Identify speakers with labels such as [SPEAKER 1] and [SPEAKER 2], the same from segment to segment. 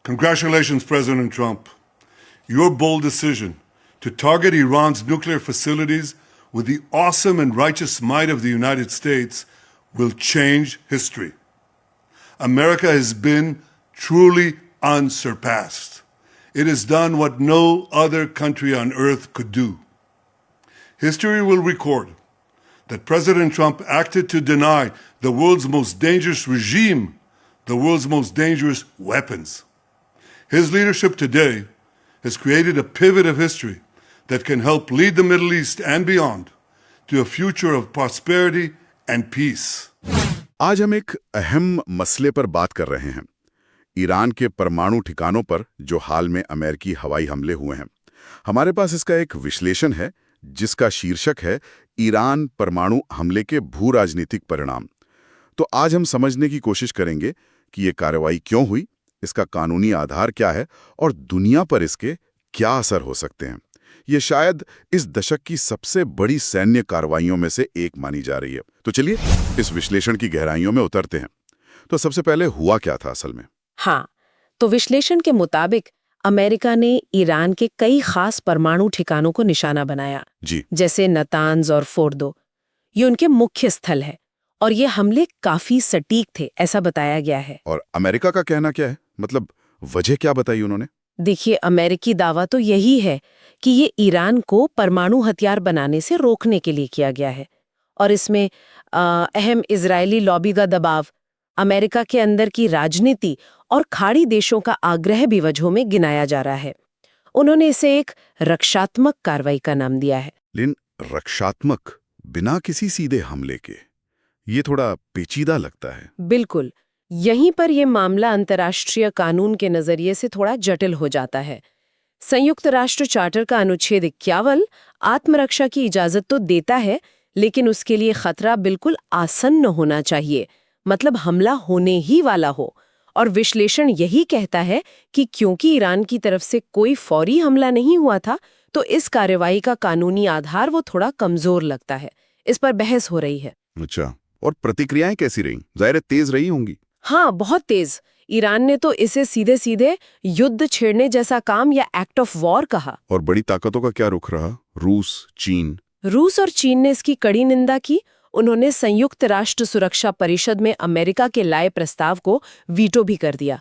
[SPEAKER 1] Congratulations, President Trump. Your bold decision to target Iran's nuclear facilities with the awesome and righteous might of the United States will change history. America has been truly unsurpassed. It has done what no other country on earth could do. History will record that President Trump acted to deny the world's most dangerous regime the world's most dangerous weapons. His leadership today has created a pivot of history that can help lead the Middle East and beyond to a future of prosperity and peace.
[SPEAKER 2] आज हम एक अहम मसले पर बात कर रहे हैं, ईरान के परमाणु ठिकानों पर जो हाल में अमेरिकी हवाई हमले हुए हैं। हमारे पास इसका एक विश्लेषण है जिसका शीर्षक है ईरान परमाणु हमले के भू राजनीतिक परिणाम। तो आज हम समझने की कोशिश करेंगे कि ये कार्रवाई क्यों हुई, इसका कानूनी आधार क्या है और दुनिया पर इसके क्या असर हो सकते हैं। ये शायद इस दशक की सबसे बड़ी सैन्य कार्रवाइयों में से एक मानी जा रही है। तो चलिए इस विश्लेषण की गहराइयों में उतरते हैं। तो सबसे पहले हुआ क्या था असल में?
[SPEAKER 3] हाँ, तो विश्लेषण के मुताबिक अमेरिका ने ईरान के कई खास परमाणु ठिकानों को निशाना बनाया,
[SPEAKER 2] जी,
[SPEAKER 3] जैसे नतांज और फोर्दो। ये उनके मुख्य स्थल है और ये हमले काफी सटीक थे, ऐसा बताया गया है।
[SPEAKER 2] और अमेरिका का कहना क्या है? मतलब वजह क्या बताई उन्होंने?
[SPEAKER 3] देखिए, अमेरिकी दावा तो यही है कि ये ईरान को परमाणु हथियार बनाने से रोकने के लिए किया गया है और इसमें अहम इजरायली लॉबी का दबाव, अमेरिका के अंदर की राजनीति और खाड़ी देशों का आग्रह भी वजहों में गिनाया जा रहा है। उन्होंने इसे एक रक्षात्मक कार्रवाई का नाम दिया है।
[SPEAKER 2] लेकिन रक्षात्मक बिना किसी सीधे हमले के, ये थोड़ा पेचीदा लगता है।
[SPEAKER 3] बिल्कुल, यहीं पर यह मामला अंतर्राष्ट्रीय कानून के नजरिए से थोड़ा जटिल हो जाता है। संयुक्त राष्ट्र चार्टर का अनुच्छेद 51 आत्मरक्षा की इजाजत तो देता है, लेकिन उसके लिए खतरा बिल्कुल आसन्न होना चाहिए, मतलब हमला होने ही वाला हो। और विश्लेषण यही कहता है कि क्योंकि ईरान की तरफ से कोई फौरी हमला नहीं हुआ था, तो इस कार्रवाई का कानूनी आधार वो थोड़ा कमजोर लगता है। इस पर बहस हो रही है।
[SPEAKER 2] अच्छा, और प्रतिक्रियाएं कैसी रहीं? जाहिर है तेज रही होंगी।
[SPEAKER 3] हाँ, बहुत तेज। ईरान ने तो इसे सीधे सीधे युद्ध छेड़ने जैसा काम या एक्ट ऑफ वॉर कहा।
[SPEAKER 2] और बड़ी ताकतों का क्या रुख रहा? रूस, चीन।
[SPEAKER 3] रूस और चीन ने इसकी कड़ी निंदा की। उन्होंने संयुक्त राष्ट्र सुरक्षा परिषद में अमेरिका के लाए प्रस्ताव को वीटो भी कर दिया।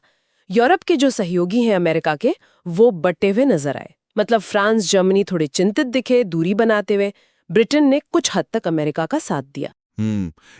[SPEAKER 3] यूरोप के जो सहयोगी हैं अमेरिका के, वो बटे हुए नजर आए। मतलब फ्रांस, जर्मनी थोड़े चिंतित दिखे दूरी बनाते हुए। ब्रिटेन ने कुछ हद तक अमेरिका का साथ दिया।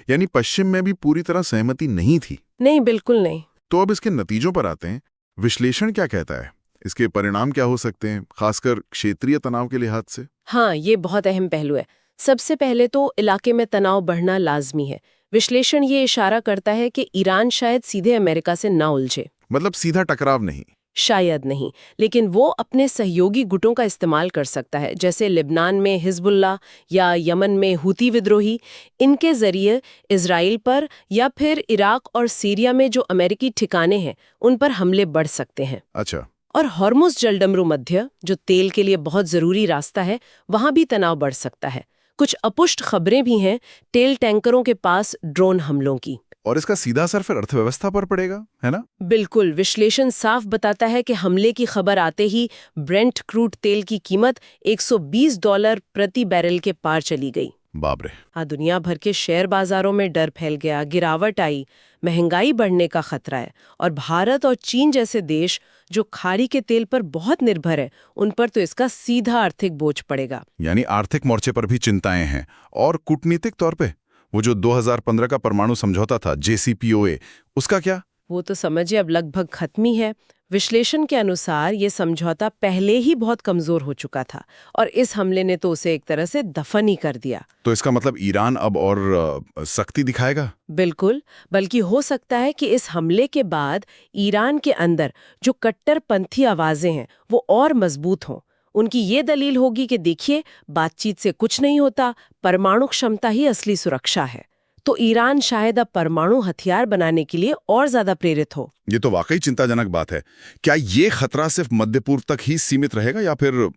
[SPEAKER 2] यानी पश्चिम में भी पूरी तरह सहमति नहीं थी?
[SPEAKER 3] नहीं, बिल्कुल नहीं।
[SPEAKER 2] तो अब इसके नतीजों पर आते हैं। विश्लेषण क्या कहता है? इसके परिणाम क्या हो सकते हैं, खासकर क्षेत्रीय तनाव के लिहाज से?
[SPEAKER 3] हाँ, ये बहुत अहम पहलू है। सबसे पहले तो इलाके में तनाव बढ़ना लाजमी है। विश्लेषण ये इशारा करता है कि ईरान शायद सीधे अमेरिका से ना उलझे।
[SPEAKER 2] मतलब सीधा टकराव नहीं?
[SPEAKER 3] शायद नहीं, लेकिन वो अपने सहयोगी गुटों का इस्तेमाल कर सकता है, जैसे लिबनान में हिजबुल्लाह या यमन में हुती विद्रोही। इनके जरिए इजराइल पर या फिर इराक और सीरिया में जो अमेरिकी ठिकाने हैं उन पर हमले बढ़ सकते हैं।
[SPEAKER 2] अच्छा।
[SPEAKER 3] और हॉर्मुज़ जलडमरू मध्य, जो तेल के लिए बहुत जरूरी रास्ता है, वहां भी तनाव बढ़ सकता है। कुछ अपुष्ट खबरें भी हैं तेल टैंकरों के पास ड्रोन हमलों की।
[SPEAKER 2] और इसका सीधा असर फिर अर्थव्यवस्था पर पड़ेगा, है ना?
[SPEAKER 3] बिल्कुल, विश्लेषण साफ बताता है कि हमले की खबर आते ही ब्रेंट क्रूड तेल की कीमत $120 प्रति बैरल के पार चली गई।
[SPEAKER 2] बाप रे।
[SPEAKER 3] हाँ, दुनिया भर के शेयर बाजारों में डर फैल गया, गिरावट आई, महंगाई बढ़ने का खतरा है। और भारत और चीन जैसे देश जो खाड़ी के तेल पर बहुत निर्भर है, उन पर तो इसका सीधा आर्थिक बोझ पड़ेगा।
[SPEAKER 2] यानी आर्थिक मोर्चे पर भी चिंताएं हैं। और कूटनीतिक तौर पे वो जो 2015 का परमाणु समझौता था, JCPOA, उसका क्या?
[SPEAKER 3] वो तो समझिए अब लगभग खत्म ही है। विश्लेषण के अनुसार ये समझौता पहले ही बहुत कमजोर हो चुका था और इस हमले ने तो उसे एक तरह से दफन ही कर दिया।
[SPEAKER 2] तो इसका मतलब ईरान अब और सख्ती दिखाएगा?
[SPEAKER 3] बिल्कुल, बल्कि हो सकता है कि इस हमले के बाद ईरान के अंदर जो कट्टरपंथी आवाजें हैं वो और मजबूत हों। उनकी ये दलील होगी कि देखिए, बातचीत से कुछ नहीं होता, परमाणु क्षमता ही असली सुरक्षा है। तो ईरान शायद अब परमाणु हथियार बनाने के लिए और ज्यादा प्रेरित हो।
[SPEAKER 2] ये तो वाकई चिंताजनक बात है। क्या ये खतरा सिर्फ मध्य पूर्व तक ही सीमित रहेगा या फिर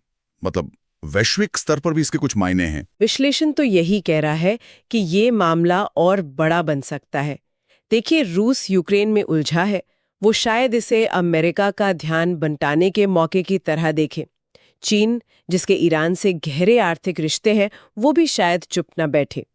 [SPEAKER 2] मतलब वैश्विक स्तर पर भी इसके कुछ मायने हैं?
[SPEAKER 3] विश्लेषण तो यही कह रहा है कि ये मामला और बड़ा बन सकता है। देखिए, रूस यूक्रेन में उलझा है, वो शायद इसे अमेरिका का ध्यान बंटाने के मौके की तरह देखे। चीन, जिसके ईरान से गहरे आर्थिक रिश्ते हैं, वो भी शायद चुप न बैठे।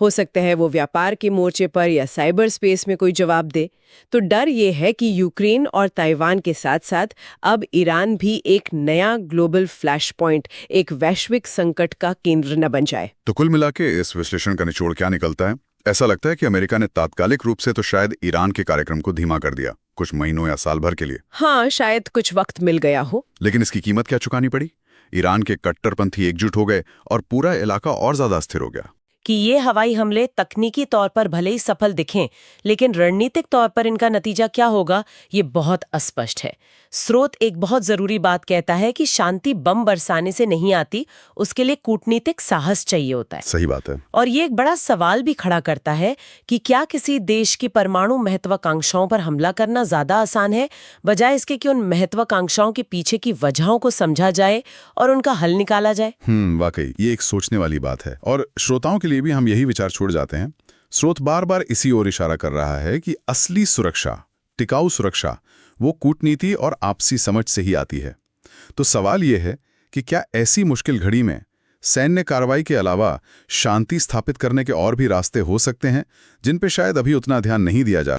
[SPEAKER 3] हो सकता है वो व्यापार के मोर्चे पर या साइबर स्पेस में कोई जवाब दे। तो डर ये है कि यूक्रेन और ताइवान के साथ साथ अब ईरान भी एक नया ग्लोबल फ्लैश पॉइंट, एक वैश्विक संकट का केंद्र न बन जाए।
[SPEAKER 2] तो कुल मिला के इस विश्लेषण का निचोड़ क्या निकलता है? ऐसा लगता है कि अमेरिका ने तात्कालिक रूप से तो शायद ईरान के कार्यक्रम को धीमा कर दिया, कुछ महीनों या साल भर के लिए।
[SPEAKER 3] हाँ, शायद कुछ वक्त मिल गया हो।
[SPEAKER 2] लेकिन इसकी कीमत क्या चुकानी पड़ी? ईरान के कट्टरपंथी एकजुट हो गए और पूरा इलाका और ज्यादा अस्थिर हो गया।
[SPEAKER 4] कि ये हवाई हमले तकनीकी तौर पर भले ही सफल दिखें, लेकिन रणनीतिक तौर पर इनका नतीजा क्या होगा, ये बहुत अस्पष्ट है। स्रोत एक बहुत जरूरी बात कहता है कि शांति बम बरसाने से नहीं आती, उसके लिए कूटनीतिक साहस चाहिए होता है।
[SPEAKER 2] सही बात है।
[SPEAKER 4] और ये एक बड़ा सवाल भी खड़ा करता है कि क्या किसी देश की परमाणु महत्वाकांक्षाओं पर हमला करना ज्यादा आसान है, बजाय इसके कि उन महत्वाकांक्षाओं के पीछे की वजहों को समझा जाए और उनका हल निकाला जाए।
[SPEAKER 2] वाकई ये एक सोचने वाली बात है, और श्रोताओं के लिए भी हम यही विचार छोड़ जाते हैं। स्रोत बार बार इसी ओर इशारा कर रहा है कि असली सुरक्षा, टिकाऊ सुरक्षा, वो कूटनीति और आपसी समझ से ही आती है। तो सवाल यह है कि क्या ऐसी मुश्किल घड़ी में सैन्य कार्रवाई के अलावा शांति स्थापित करने के और भी रास्ते हो सकते हैं, जिन पे शायद अभी उतना ध्यान नहीं दिया जा